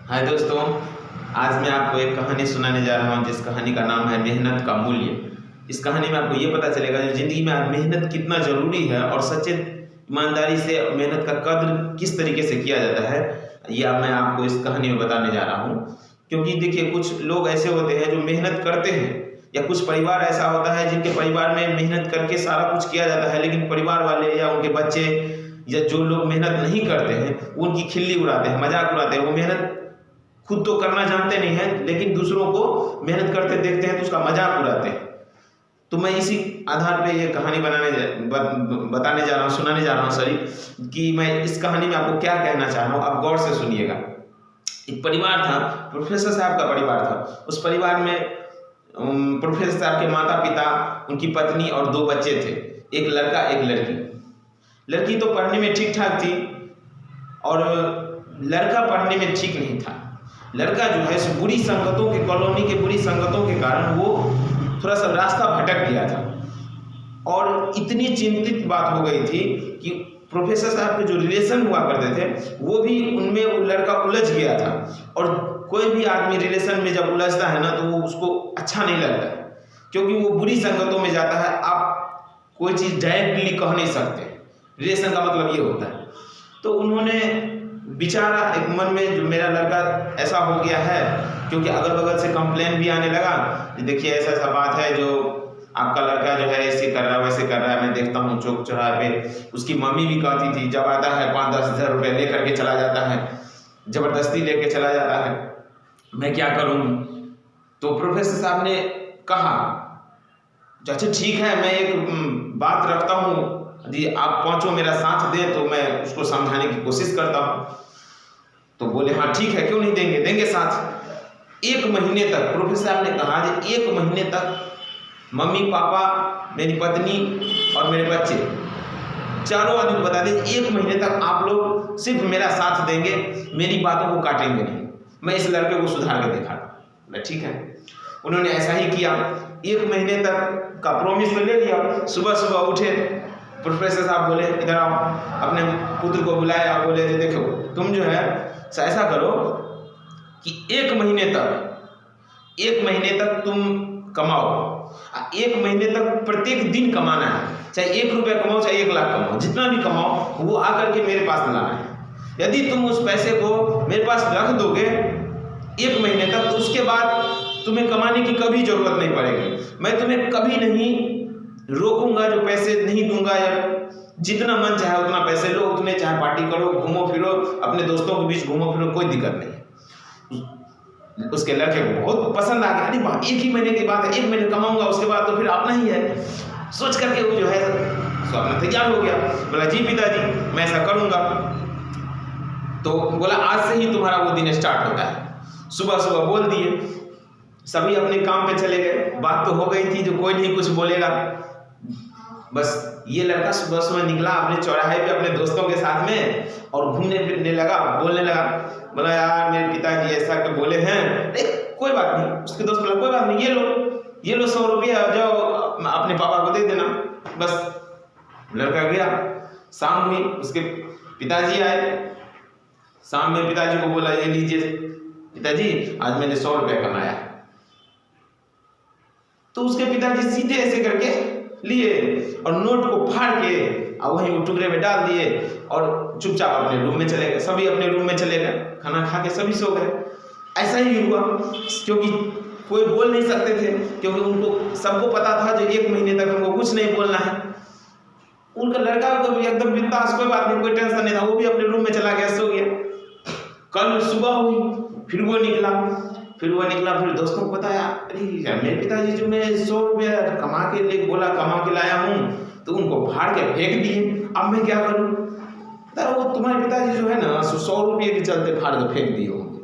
हाय दोस्तों, आज मैं आपको एक कहानी सुनाने जा रहा हूँ जिस कहानी का नाम है मेहनत का मूल्य। इस कहानी में आपको ये पता चलेगा जो ज़िंदगी में आज मेहनत कितना ज़रूरी है और सच्चे ईमानदारी से मेहनत का कद्र किस तरीके से किया जाता है। यह मैं आपको इस कहानी में बताने जा रहा हूँ। क्योंकि देखिए, कुछ लोग ऐसे होते हैं जो मेहनत करते हैं, या कुछ परिवार ऐसा होता है जिनके परिवार में मेहनत करके सारा कुछ किया जाता है, लेकिन परिवार वाले या उनके बच्चे या जो लोग मेहनत नहीं करते हैं उनकी खिल्ली उड़ाते हैं, मजाक उड़ाते हैं। वो मेहनत खुद तो करना जानते नहीं हैं, लेकिन दूसरों को मेहनत करते देखते हैं तो उसका मजाक उड़ाते हैं। तो मैं इसी आधार पे ये कहानी बताने जा रहा हूँ, सुनाने जा रहा हूँ सॉरी, कि मैं इस कहानी में आपको क्या कहना चाह रहा हूँ, आप गौर से सुनिएगा। एक परिवार था, प्रोफेसर साहब का परिवार था। उस परिवार में प्रोफेसर साहब के माता पिता, उनकी पत्नी और 2 बच्चे थे, एक लड़का एक लड़की। लड़की तो पढ़ने में ठीक ठाक थी और लड़का पढ़ने में ठीक नहीं था। लड़का जो है सो बुरी संगतों के, कॉलोनी के बुरी संगतों के कारण वो थोड़ा सा रास्ता भटक गया था। और इतनी चिंतित बात हो गई थी कि प्रोफेसर साहब के जो रिलेशन हुआ करते थे वो भी उनमें वो लड़का उलझ गया था। और कोई भी आदमी रिलेशन में जब उलझता है ना तो वो उसको अच्छा नहीं लगता है, क्योंकि वो बुरी संगतों में जाता है। आप कोई चीज़ डायरेक्टली कह नहीं सकते, रिलेशन का मतलब ये होता है। तो उन्होंने बेचारा एक मन में, जो मेरा लड़का ऐसा हो गया है, क्योंकि अगल बगल से कंप्लेन भी आने लगा कि देखिए ऐसा ऐसा बात है, जो आपका लड़का जो है ऐसे कर रहा है वैसे कर रहा है, मैं देखता हूँ चौक चौराहे पे। उसकी मम्मी भी कहती थी, जब आता है 5-10 हज़ार रुपये ले करके चला जाता है, ज़बरदस्ती लेके चला जाता है, मैं क्या करूँगी। तो प्रोफेसर साहब ने कहा, अच्छा ठीक है, मैं एक बात रखता हूँ, यदि आप पांचों मेरा साथ दें तो मैं उसको समझाने की कोशिश करता हूँ। तो बोले हाँ ठीक है, क्यों नहीं देंगे, देंगे साथ। 1 महीने तक प्रोफेसर साहब ने कहा कि 1 महीने तक मम्मी पापा, मेरी पत्नी और मेरे बच्चे, चारों आदमी बता दें 1 महीने तक आप लोग सिर्फ मेरा साथ देंगे, मेरी बातों को काटेंगे नहीं, मैं इस लड़के को सुधार के दिखा। ठीक है, उन्होंने ऐसा ही किया। 1 महीने तक का प्रॉमिस तो ले लिया। सुबह सुबह उठे, प्रोफेसर साहब बोले इधर आओ, अपने पुत्र को बुलाया और बोले देखो तुम जो है ऐसा करो कि 1 महीने तक तुम कमाओ। 1 महीने तक प्रत्येक दिन कमाना है, चाहे 1 रुपया कमाओ चाहे 1 लाख कमाओ, जितना भी कमाओ वो आकर के मेरे पास लाना है। यदि तुम उस पैसे को मेरे पास रख दोगे 1 महीने तक, तो उसके बाद तुम्हें कमाने की कभी जरूरत नहीं पड़ेगी। मैं तुम्हें कभी नहीं रोकूंगा, जो पैसे नहीं दूंगा, या जितना मन चाहे उतना पैसे लो, उतने चाहे पार्टी करो, घूमो फिरो, अपने दोस्तों के बीच घूमो फिरो, कोई दिक्कत नहीं। उसके लड़के को बहुत पसंद आ गया। अरे वाह, 1 ही महीने की बात है, 1 महीने कमाऊंगा, उसके बाद तो फिर अपना ही है। सोच करके वो जो है अपना तैयार हो गया। बोला जी पिताजी मैं ऐसा करूंगा। तो बोला आज से ही तुम्हारा वो दिन स्टार्ट होता है। सुबह सुबह बोल दिए, सभी अपने काम पे चले गए। बात तो हो गई थी, जो कोई नहीं कुछ बोलेगा। बस ये लड़का सुबह सुबह निकला अपने चौराहे पे अपने दोस्तों के साथ में और घूमने फिरने लगा, बोलने लगा। बोला यार मेरे पिताजी ऐसा के बोले हैं, कोई बात नहीं। उसके दोस्त बोला कोई बात नहीं, ये लो 100 रुपया, जाओ अपने पापा को दे देना। बस लड़का गया। शाम हुई, उसके पिताजी आए। शाम में पिताजी को बोला ये लीजिए पिताजी, आज मैंने 100 रुपया कमाया। तो उसके पिताजी सीधे ऐसे करके लिए और नोट को फाड़ के और वहीं वो टुकड़े में डाल दिए और चुपचाप अपने रूम में चले गए। सभी अपने रूम में चले गए, खाना खा के सभी सो गए। ऐसा ही हुआ, क्योंकि कोई बोल नहीं सकते थे, क्योंकि उनको सबको पता था जो 1 महीने तक उनको कुछ नहीं बोलना है। उनका लड़का को भी एकदम बिंदास, कोई बात नहीं, कोई टेंशन नहीं था, वो भी अपने रूम में चला गया, सो गया। कल सुबह हुई, फिर वो निकला, फिर दोस्तों को बताया, अरे मेरे पिताजी जो मैं 100 रुपया कमा के लाया हूँ, तो उनको फाड़ के फेंक दिए, अब मैं क्या करूँ। वो तुम्हारे पिताजी जो है ना 100 रुपये के चलते फाड़ के फेंक दिए होंगे,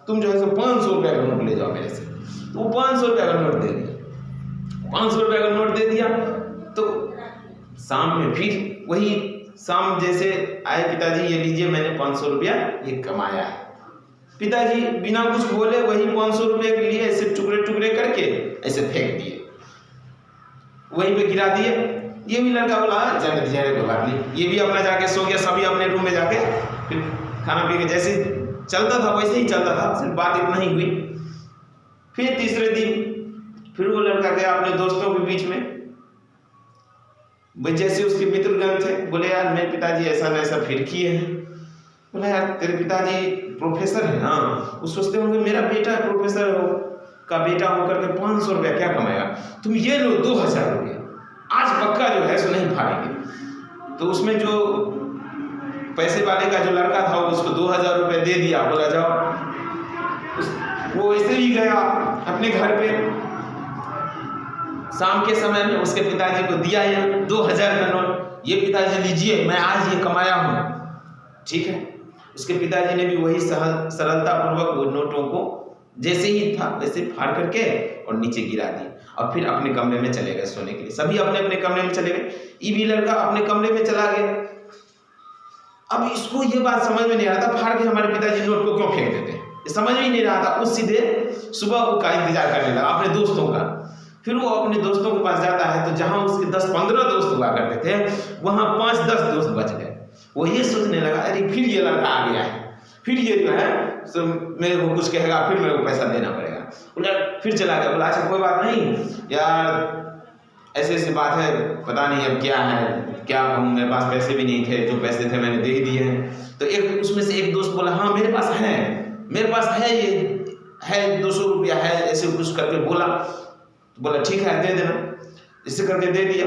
तुम जो है सो 500 रुपया का नोट ले जाओ मेरे से। तो वो 500 रुपया का नोट दे दिया। 500 रुपया का नोट दे दिया। तो शाम में फिर वही, शाम जैसे आए, पिताजी ये लीजिए मैंने 500 रुपया ये कमाया है। पिताजी बिना कुछ बोले वही 500 रुपये के लिए ऐसे टुकड़े टुकड़े करके ऐसे फेंक दिए, वहीं पे गिरा दिए। ये भी लड़का बोला जाने दीजिए, कोई बात नहीं, ये भी अपना जाके सो गया। सभी अपने रूम में जाके फिर खाना पी के जैसे चलता था, वैसे ही चलता था, सिर्फ बात इतना ही हुई। फिर तीसरे दिन फिर वो लड़का गया अपने दोस्तों के बीच में, जैसे उसके मित्रगण थे, बोले यार मेरे पिताजी ऐसा न ऐसा फिर किए हैं। बोला यार तेरे पिताजी प्रोफेसर है ना, वो सोचते होंगे मेरा बेटा प्रोफेसर का बेटा होकर के 500 रुपया क्या कमाएगा, तुम ये लो 2000 रुपया, आज पक्का जो है सो नहीं फाड़ेंगे। तो उसमें जो पैसे वाले का जो लड़का था वो उसको 2000 रुपये दे दिया, बोला जाओ। वो ऐसे ही गया अपने घर पे, शाम के समय में उसके पिताजी को दिया ये 2000 का नोट, ये पिताजी लीजिए मैं आज ये कमाया हूँ, ठीक है। उसके पिताजी ने भी वही सरलता पूर्वक वो नोटों को जैसे ही था वैसे फाड़ करके और नीचे गिरा दी, और फिर अपने कमरे में चले गए सोने के लिए। सभी अपने अपने कमरे में चले गए, ये भी लड़का अपने कमरे में चला गया। अब इसको ये बात समझ में नहीं आ रहा था, फाड़ के हमारे पिताजी नोट को क्यों फेंक देते हैं, समझ में ही नहीं रहा था। उस सीधे सुबह का इंतजार करने लगा अपने दोस्तों का। फिर वो अपने दोस्तों के पास जाता है तो जहां उसके 10-15 दोस्त हुआ करते थे, वहां 5-10 दोस्त बच गए। वो ये सोचने लगा अरे फिर ये लड़का आ गया है, फिर ये जो है तो मेरे को कुछ कहेगा, फिर मेरे को पैसा देना पड़ेगा। बोला फिर चला गया, बोला अच्छा कोई बात नहीं यार, ऐसी ऐसी बात है, पता नहीं अब क्या है, क्या कहूँ, मेरे पास पैसे भी नहीं थे, जो पैसे थे मैंने दे ही दिए हैं। तो एक उसमें से एक दोस्त बोला हाँ मेरे पास है, ये है 200 रुपया है, ऐसे कुछ करके बोला। तो बोला ठीक है दे देना, इसे करके दे दिया।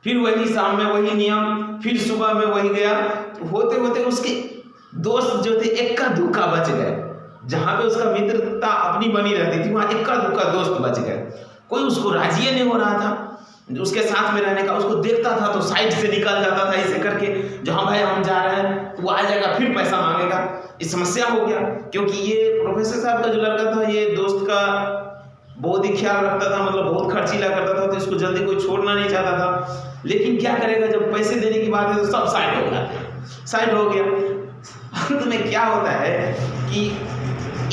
फिर वही शाम में वही नियम, फिर सुबह में वही गया। तो होते होते उसके दोस्त जो थे इक्का दुक्का बच गए, जहां पे उसका मित्रता अपनी बनी रहती थी वहां इक्का दुक्का दोस्त बच गए। कोई उसको राजी नहीं हो रहा था उसके साथ में रहने का, उसको देखता था तो साइड से निकल जाता था ऐसे करके, जो हाँ भाई हम जा रहे हैं, वो आ जाएगा फिर पैसा मांगेगा। ये समस्या हो गया, क्योंकि ये प्रोफेसर साहब का जो लड़का था ये दोस्त का बहुत ही ख्याल रखता था, मतलब बहुत खर्चीला करता था, तो इसको जल्दी कोई छोड़ना नहीं चाहता था। लेकिन क्या करेगा, जब पैसे देने की बात है तो सब साइड हो जाते हैं, साइड हो गया। अंत में क्या होता है कि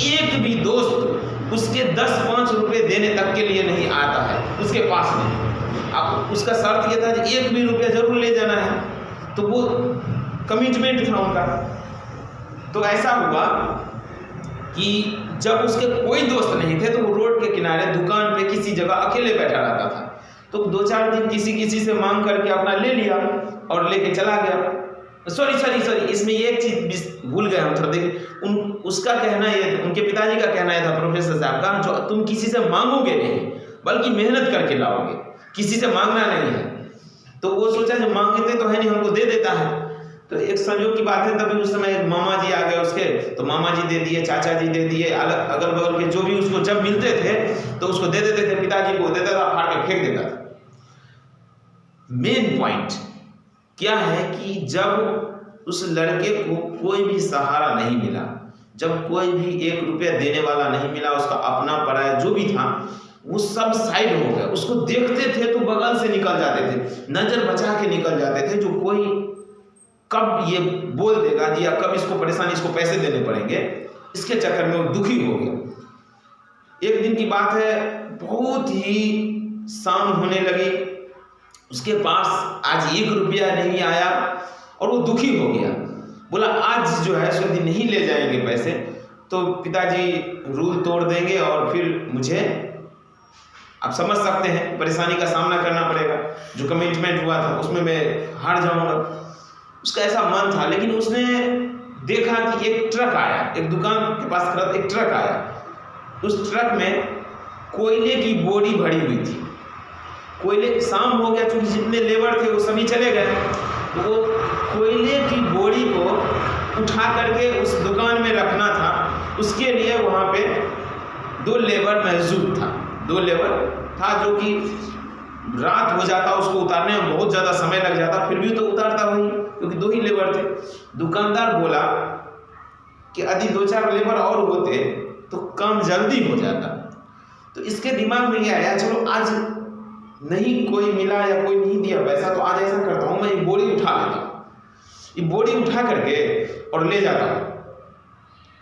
एक भी दोस्त उसके 10-5 रुपए देने तक के लिए नहीं आता है उसके पास में। अब उसका शर्त ये था कि 1 भी रुपया जरूर ले जाना है, तो वो कमिटमेंट था उनका। तो ऐसा हुआ कि जब उसके कोई दोस्त नहीं थे तो वो रोड के किनारे दुकान पे किसी जगह अकेले बैठा रहता था। तो 2-4 दिन किसी से मांग करके अपना ले लिया और लेके चला गया। सॉरी इसमें एक चीज भूल गए हम थोड़ा, देखिए उसका कहना ये, उनके पिताजी का कहना यह था प्रोफेसर साहब का, जो तुम किसी से मांगोगे नहीं बल्कि मेहनत करके लाओगे, किसी से मांगना नहीं है। तो वो सोचा जो मांगते तो है नहीं, हमको दे देता है। तो एक संयोग की बात है, तभी उस समय एक मामा जी आ गए उसके, तो मामा जी दे दिए, चाचा जी दे दिए, अलग अगल बगल के जो भी उसको जब मिलते थे तो उसको दे देते थे, पिताजी को देता था, फाड़ के फेंक देता था। मेन पॉइंट क्या है कि जब उस लड़के को कोई भी सहारा नहीं मिला, जब कोई भी 1 रुपया देने वाला नहीं मिला, उसका अपना पराया जो भी था वो सब साइड हो गया। उसको देखते थे तो बगल से निकल जाते थे, नजर बचा के निकल जाते थे, जो कोई कब ये बोल देगा जी या कब इसको परेशानी, इसको पैसे देने पड़ेंगे, इसके चक्कर में वो दुखी हो गया। एक दिन की बात है, बहुत ही शाम होने लगी, उसके पास आज 1 रुपया नहीं आया और वो दुखी हो गया। बोला आज जो है यदि नहीं ले जाएंगे पैसे तो पिताजी रूल तोड़ देंगे और फिर मुझे, आप समझ सकते हैं, परेशानी का सामना करना पड़ेगा। जो कमिटमेंट हुआ था उसमें मैं हार जाऊंगा। उसका ऐसा मन था। लेकिन उसने देखा कि एक ट्रक आया, एक दुकान के पास खड़ा एक ट्रक आया। उस ट्रक में कोयले की बोरी भरी हुई थी। कोयले, शाम हो गया, चूंकि जितने लेबर थे वो सभी चले गए, तो वो कोयले की बोरी को उठा करके उस दुकान में रखना था। उसके लिए वहाँ पे 2 लेबर मौजूद था। 2 लेबर था, जो कि रात हो जाता, उसको उतारने में बहुत ज़्यादा समय लग जाता, फिर भी तो उतारता वही, क्योंकि 2 ही लेबर थे। दुकानदार बोला कि यदि 2-4 लेबर और होते तो काम जल्दी हो जाता। तो इसके दिमाग में ये आया, चलो आज नहीं कोई मिला या कोई नहीं दिया पैसा, तो आज ऐसा करता हूँ, मैं ये बोरी उठा लेता हूँ, ये बोरी उठा करके और ले जाता हूँ,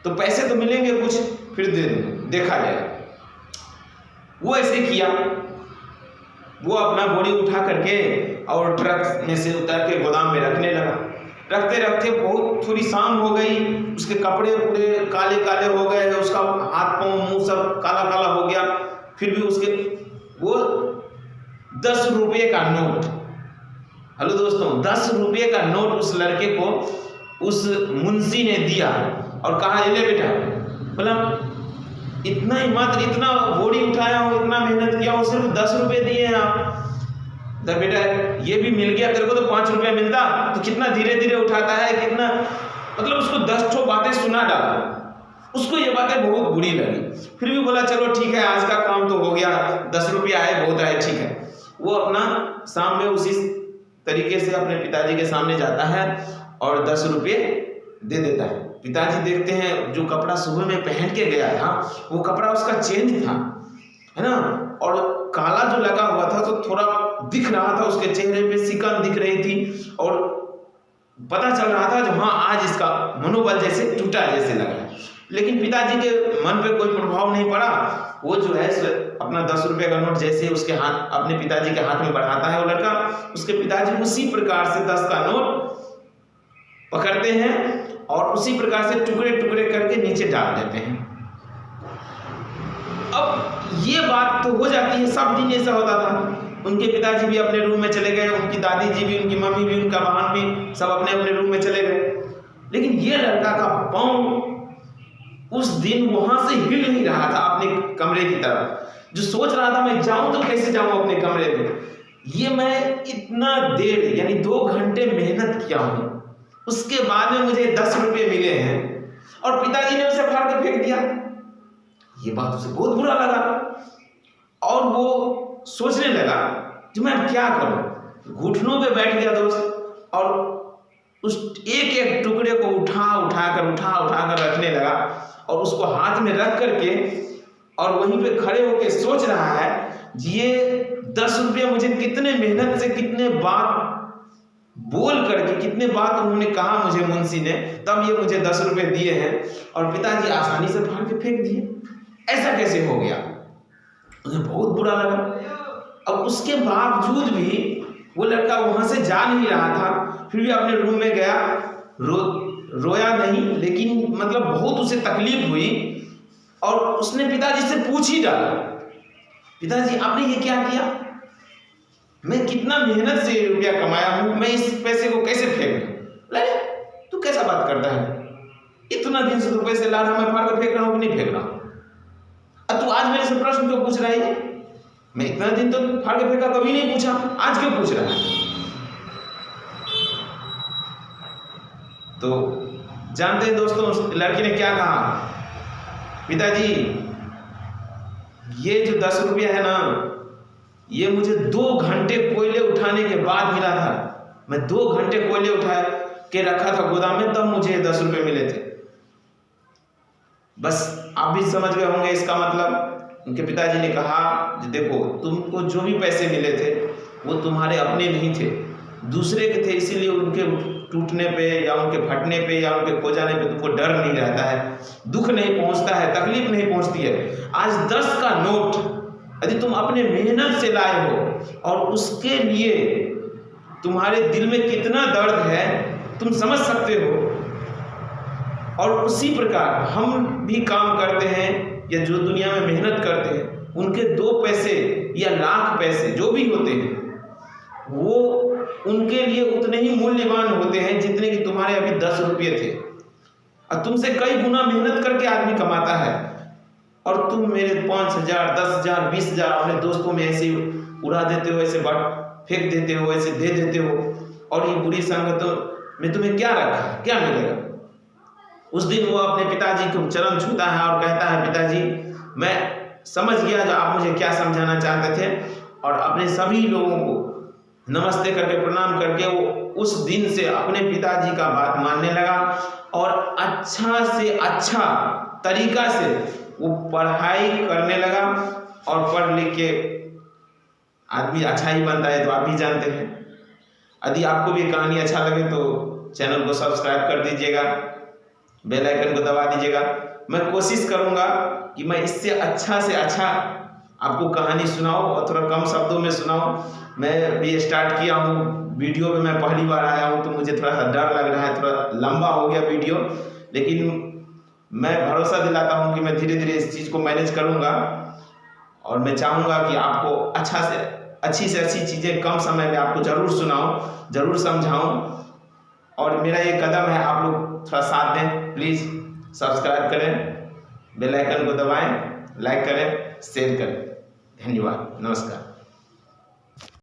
तो पैसे तो मिलेंगे कुछ, फिर दे दूँगा, देखा जाएगा। वो ऐसे किया, वो अपना बोरी उठा करके और ट्रक में से उतार के गोदाम में रखने लगा। रखते रखते बहुत थोड़ी शाम हो गई, उसके कपड़े पूरे काले काले हो गए, उसका हाथ पाँव मुंह सब काला काला हो गया। फिर भी उसके वो 10 रुपये का नोट, हेलो दोस्तों, 10 रुपये का नोट उस लड़के को उस मुंशी ने दिया और कहा, ले बेटा, बोला इतना ही मात्र इतना बोरी उठाया हूँ, इतना मेहनत किया हूँ, सिर्फ 10 रुपये दिए हैं आप। तो बेटा ये भी मिल गया तेरे को, तो 5 रुपया मिलता तो कितना धीरे धीरे उठाता है, कितना मतलब उसको 10 ठो बातें सुना डाला। उसको ये बातें बहुत बुरी लगी, फिर भी बोला चलो ठीक है, आज का काम तो हो गया, 10 रुपया आए बहुत आए, ठीक है। वो अपना शाम में उसी तरीके से अपने पिताजी के सामने जाता है और 10 रुपये दे देता है। पिताजी देखते हैं जो कपड़ा सुबह में पहन के गया था वो कपड़ा उसका चेंज था, है ना, और काला जो लगा हुआ था तो थोड़ा दिख रहा था, उसके चेहरे पे सिकन दिख रही थी और पता चल रहा था जो हाँ आज इसका मनोबल जैसे टूटा जैसे लगा है। लेकिन पिताजी के मन पे कोई प्रभाव नहीं पड़ा। वो जो है अपना 10 रुपये का नोट जैसे उसके हाथ अपने पिताजी के हाथ में बढ़ाता है वो लड़का, उसके पिताजी उसी प्रकार से 10 का नोट पकड़ते हैं और उसी प्रकार से टुकड़े टुकड़े करके नीचे डाल देते हैं। अब ये बात तो हो जाती है, सब दिन ऐसा होता था। उनके पिताजी भी अपने रूम में चले गए, उनकी दादी जी भी, उनकी मम्मी भी, उनका बहन भी, सब अपने अपने रूम में चले गए। लेकिन ये लड़का का पाँव उस दिन वहां से हिल नहीं रहा था अपने कमरे की तरफ, जो सोच रहा था मैं जाऊं तो कैसे जाऊं अपने कमरे में। ये मैं इतना देर यानी 2 घंटे मेहनत किया हूं, उसके बाद में मुझे 10 रुपये मिले हैं और पिताजी ने उसे फाड़ के फेंक दिया। ये बात उसे बहुत बुरा लगा और वो सोचने लगा कि मैं अब क्या करूं। घुटनों पे बैठ गया दोस्त और उस एक एक टुकड़े को उठा कर रखने लगा और उसको हाथ में रख करके और वहीं पे खड़े होकर सोच रहा है ये 10 रुपये मुझे कितने मेहनत से, कितने बात बोल करके, कितने बात उन्होंने कहा मुझे मुंशी ने, तब ये मुझे 10 रुपये दिए हैं और पिताजी आसानी से फाड़ के फेंक दिए। ऐसा कैसे हो गया? मुझे बहुत बुरा लगा। अब उसके बावजूद भी वो लड़का वहां से जा नहीं रहा था, फिर भी अपने रूम में गया, रोया नहीं, लेकिन मतलब बहुत उसे तकलीफ हुई और उसने पिताजी से पूछ ही डाला, पिताजी आपने ये क्या किया? मैं कितना मेहनत से रुपया कमाया हूं, मैं इस पैसे को कैसे फेंक दूं? अरे तू कैसा बात करता है? इतना दिन से तो पैसे ला रहा, मैं फाड़ कर फेंक रहा हूं कि नहीं फेंक रहा हूं? अब तू आज मेरे से प्रश्न क्यों पूछ रहा है? मैं इतना दिन तो फाड़ के फेंका कभी नहीं पूछा, आज क्यों पूछ रहा है? तो जानते हैं दोस्तों उस लड़की ने क्या कहा? पिताजी ये जो 10 रुपया है ना, ये मुझे 2 घंटे कोयले उठाने के बाद मिला था। मैं 2 घंटे कोयले उठा के रखा था गोदाम में, तब मुझे 10 रुपये मिले थे। बस आप भी समझ गए होंगे इसका मतलब। उनके पिताजी ने कहा देखो, तुमको जो भी पैसे मिले थे वो तुम्हारे अपने नहीं थे, दूसरे के थे, इसीलिए उनके टूटने पे या उनके फटने पे या उनके खो जाने पे तुमको डर नहीं रहता है, दुख नहीं पहुंचता है, तकलीफ नहीं पहुंचती है। आज 10 का नोट यदि तुम अपने मेहनत से लाए हो और उसके लिए तुम्हारे दिल में कितना दर्द है तुम समझ सकते हो। और उसी प्रकार हम भी काम करते हैं या जो दुनिया में मेहनत करते हैं, उनके 2 पैसे या लाख पैसे जो भी होते हैं वो उनके लिए उतने ही मूल्यवान होते हैं जितने कि तुम्हारे अभी 10 रुपये थे। और तुमसे कई गुना मेहनत करके आदमी कमाता है और तुम मेरे 5,000, 10,000, 20,000 अपने दोस्तों में ऐसे उड़ा देते हो, ऐसे फेंक देते हो, ऐसे दे देते हो। और ये बुरी संगतों में तुम्हें क्या रखा, क्या मिलेगा? उस दिन वो अपने पिताजी को चरण छूता है और कहता है, पिताजी मैं समझ गया जो आप मुझे क्या समझाना चाहते थे। और अपने सभी लोगों को नमस्ते करके प्रणाम करके वो उस दिन से अपने पिताजी का बात मानने लगा और अच्छा से अच्छा तरीका से वो पढ़ाई करने लगा। और पढ़ लिख के आदमी अच्छा ही बनता है, तो आप भी जानते हैं। यदि आपको भी कहानी अच्छा लगे तो चैनल को सब्सक्राइब कर दीजिएगा, बेल आइकन को दबा दीजिएगा। मैं कोशिश करूंगा कि मैं इससे अच्छा से अच्छा आपको कहानी सुनाऊं और थोड़ा कम शब्दों में सुनाऊं। मैं भी स्टार्ट किया हूं वीडियो पे मैं पहली बार आया हूँ तो मुझे थोड़ा सा डर लग रहा है, थोड़ा लंबा हो गया वीडियो, लेकिन मैं भरोसा दिलाता हूँ कि मैं धीरे धीरे इस चीज़ को मैनेज करूँगा और मैं चाहूँगा कि आपको अच्छी से अच्छी चीज़ें कम समय में आपको ज़रूर सुनाऊँ, ज़रूर समझाऊँ। और मेरा ये कदम है, आप लोग थोड़ा साथ दें, प्लीज़ सब्सक्राइब करें, बेल आइकन को दबाएं, लाइक करें, शेयर करें। धन्यवाद, नमस्कार।